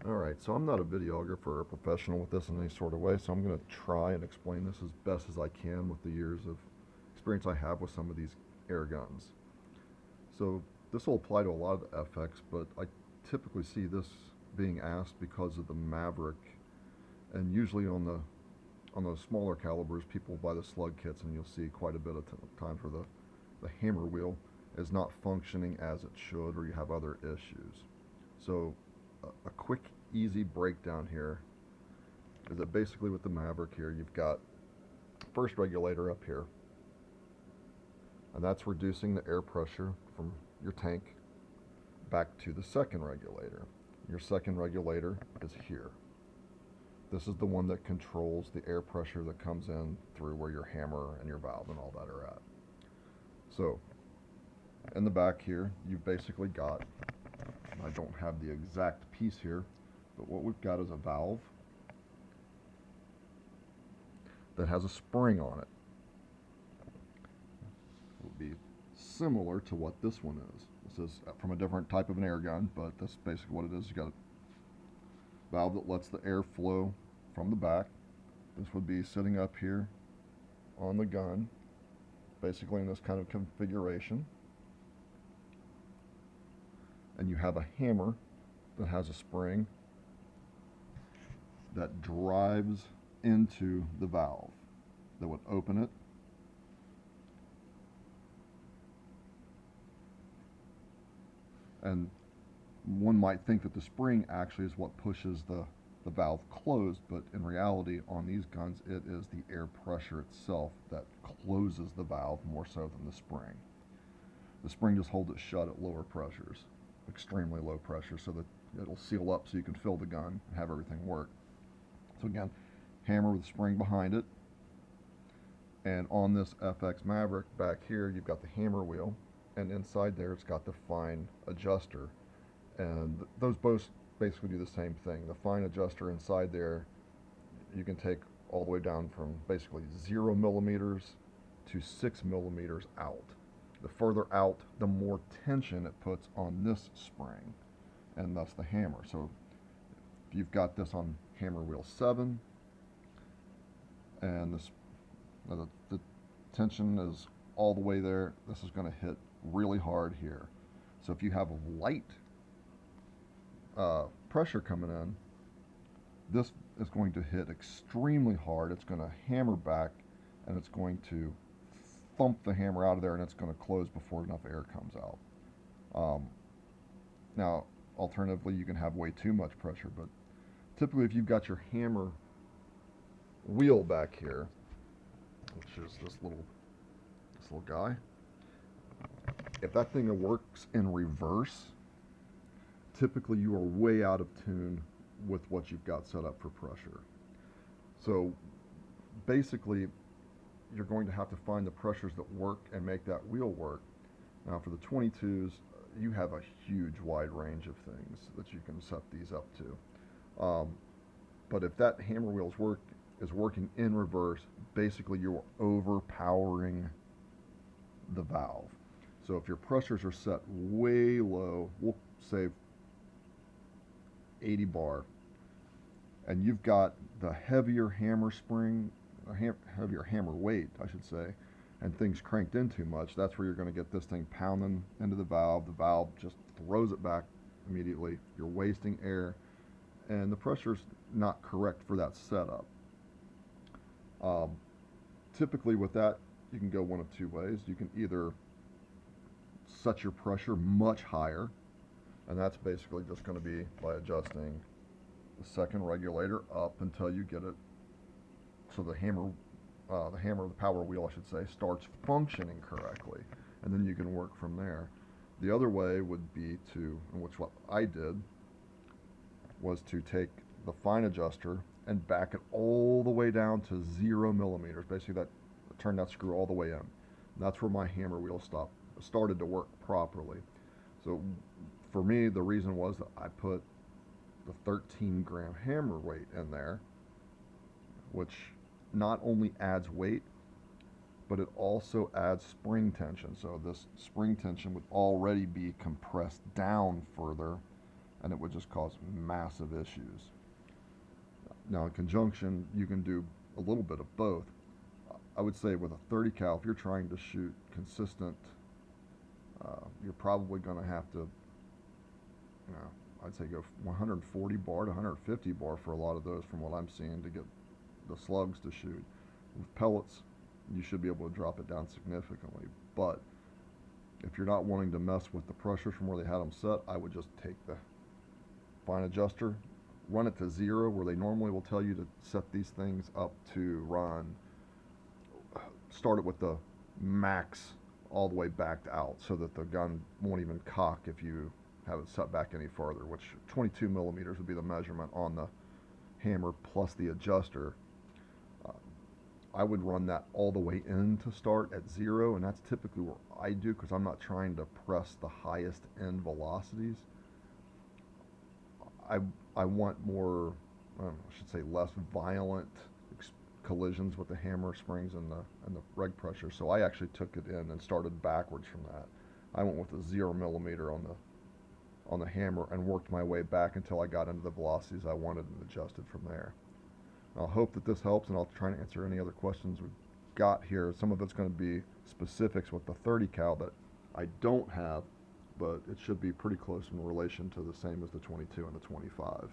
Alright, so I'm not a videographer or a professional with this in any sort of way, so I'm going to try and explain this as best as I can with the years of experience I have with some of these air guns. So this will apply to a lot of the FX, but I typically see this being asked because of the Maverick, and usually on those smaller calibers, people buy the slug kits, and you'll see quite a bit of times where the hammer wheel is not functioning as it should, or you have other issues. So a quick, easy breakdown here is that basically with the Maverick here, you've got first regulator up here, and that's reducing the air pressure from your tank back to the second regulator. Your second regulator is here. This is the one that controls the air pressure that comes in through where your hammer and your valve and all that are at. So in the back here, you've basically got, I don't have the exact piece here, but what we've got is a valve that has a spring on it. It would be similar to what this one is. This is from a different type of an air gun, but that's basically what it is. You got a valve that lets the air flow from the back. This would be sitting up here on the gun, basically in this kind of configuration. And you have a hammer that has a spring that drives into the valve that would open it. And one might think that the spring actually is what pushes the valve closed, but in reality on these guns it is the air pressure itself that closes the valve more so than the spring. The spring just holds it shut at lower pressures, extremely low pressure, so that it'll seal up so you can fill the gun and have everything work. So again, hammer with a spring behind it, and on this FX Maverick back here you've got the hammer wheel, and inside there it's got the fine adjuster, and those both basically do the same thing. The fine adjuster inside there, you can take all the way down from basically 0 millimeters to 6 millimeters out. The further out, the more tension it puts on this spring, and thus the hammer. So if you've got this on hammer wheel 7, and the tension is all the way there, this is going to hit really hard here. So if you have a light pressure coming in, this is going to hit extremely hard. It's going to hammer back, and it's going to thump the hammer out of there, and it's going to close before enough air comes out. Now, alternatively, you can have way too much pressure, but typically if you've got your hammer wheel back here, which is this little guy, if that thing works in reverse, typically you are way out of tune with what you've got set up for pressure. So basically you're going to have to find the pressures that work and make that wheel work. Now for the 22s, you have a huge wide range of things that you can set these up to. But if that hammer wheel is working in reverse, basically you're overpowering the valve. So if your pressures are set way low, we'll say 80 bar, and you've got the heavier hammer spring, heavier hammer weight, I should say, and things cranked in too much, that's where you're going to get this thing pounding into the valve. The valve just throws it back immediately. You're wasting air, and the pressure's not correct for that setup. Typically with that, you can go one of two ways. You can either set your pressure much higher, and that's basically just going to be by adjusting the second regulator up until you get it so the power wheel, I should say, starts functioning correctly, and then you can work from there. The other way would be to, and which what I did, was to take the fine adjuster and back it all the way down to 0 millimeters. Basically, that turn that screw all the way in. That's where my hammer wheel started to work properly. So for me, the reason was that I put the 13-gram hammer weight in there, which not only adds weight, but it also adds spring tension. So this spring tension would already be compressed down further, and it would just cause massive issues. Now, in conjunction, you can do a little bit of both. I would say with a 30 cal, if you're trying to shoot consistent, you're probably going to have to, I'd say go 140 bar to 150 bar for a lot of those from what I'm seeing to get the slugs to shoot. With pellets, you should be able to drop it down significantly. But if you're not wanting to mess with the pressures from where they had them set, I would just take the fine adjuster, run it to 0, where they normally will tell you to set these things up to run. Start it with the max all the way backed out so that the gun won't even cock if you have it set back any further, which 22 millimeters would be the measurement on the hammer plus the adjuster. I would run that all the way in to start at 0, and that's typically where I do because I'm not trying to press the highest end velocities. I want more, I should say less violent collisions with the hammer springs and the reg pressure. So I actually took it in and started backwards from that. I went with a 0 millimeter on the hammer and worked my way back until I got into the velocities I wanted and adjusted from there. I'll hope that this helps, and I'll try to answer any other questions we've got here. Some of it's going to be specifics with the 30 cal that I don't have, but it should be pretty close in relation to the same as the 22 and the 25.